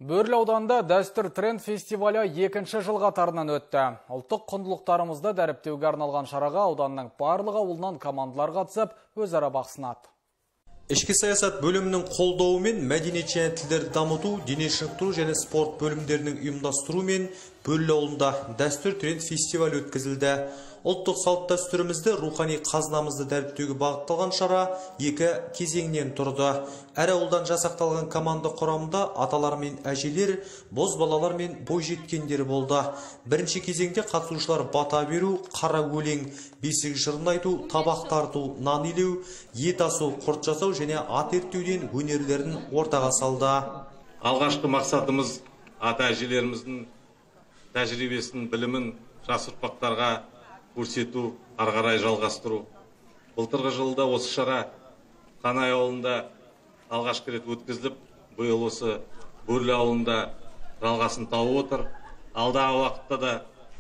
Бөрлі ауданында дәстүр тренд фестивалі екінші жыл қатарынан өтті. Ұлттық құндылықтарымызды дәріптеуге арналған шараға ауданның барлық ауылынан командалар қатысып, өзара бақ сынады. Ішкі саясат бөлімінің қолдауымен мәдениет және тілдерді дамыту, дене шынықтыру және спорт бөлімдерінің ұйымдастыруымен Бөрлі ауылында дәстүр тренд фестивалі өткізілді. Ұлттық салт дәстүрімізді, рухани қазынамызды дәріптеуге бағытталған шара екі кезеңнен тұрды. Әр ауылдан жасақталған команда құрамында аталар мен әжелер, боз балалар мен бойжеткендер болды. Бірінші кезеңде қатысушылар бата беру, қара өлең, бесік жырын айту, табақ тарту, нан илеу, ет асу, құрт жасау және ат ерттеуден өнерлерін ортаға салды. Алғашқы мақсатымыз ата әжелеріміздің тәжірибесін, білімін жас ұрпақтарға көрсету, ары қарай жалғастыру. Былтырғы жылда осы шара Қанай ауылында алғашқы рет өткізіліп, биыл осы Бөрлі ауылында жалғасын тауып отыр. Алдағы уақытта да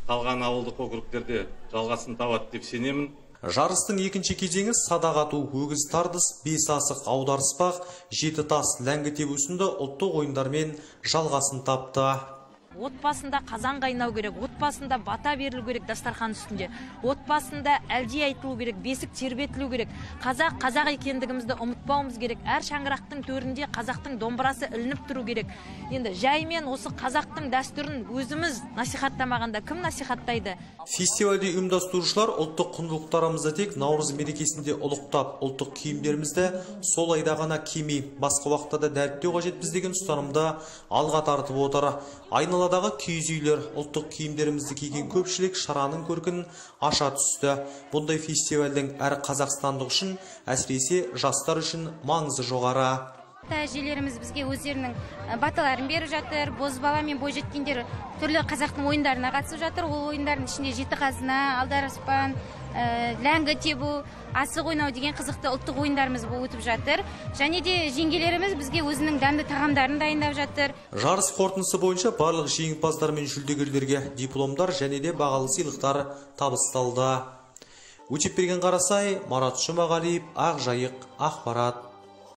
қалған ауылдық округтерде жалғасын табады деп сенемін. Жарыстың екінші кезеңі садақ ату, өгіз тардыс, бес асық, аударыспақ, жеті тас, ләңгі тебу сынды ұлттық ойындармен жалғасын тапты. Отбасында қазан қайнау керек, отбасында бата берілу керек дастархан үстінде, отбасында әлди айтылу керек, бесік тербетілу керек. Қазақ екендігімізді ұмытпауымыз керек. Әр шаңырақтың төрінде қазақтың домбырасы ілініп тұру керек. Енді жаймен осы қазақтың дәстүрін өзіміз насихаттамағанда кім насихаттайды? Фестивальде ұйымдастырушылар ұлттық құндылықтарымызды тек Наурыз мерекесінде ұлықтап, ұлттық киімдерімізді сол айда ғана кимей, басқа уақытта да дәріптеу қажетпіз деген ұстанымды алға тартып отыр. Айналадағы киіз үйлер, ұлттық киімдерімізді киген көпшілік шараның көркін аша түсті. Бұндай фестивальдің әр қазақстандық үшін, әсіресе жастар үшін маңызы жоғары. Әжелеріміз бізге өздерінің баталарын беріп жатыр. Боз бала мен бойжеткендер түрлі қазақтың ойындарына қатысып жатыр. Ол ойындардың ішінде жеті қазына, алдараспан, ләңгі тебу, асық ойнау деген қызықты ұлттық ойындарымыз өтіп жатыр. Және де жеңгелеріміз бізге өзінің дәмді тағамдарын дайындап жатыр. Жарыс қорытындысы бойынша барлық жеңімпаздар мен жүлдегерлерге дипломдар және де бағалы сыйлықтар табысталды. Өтепберген Қарасай, Марат Жұмағалиев, Ақжайық, Ақпарат.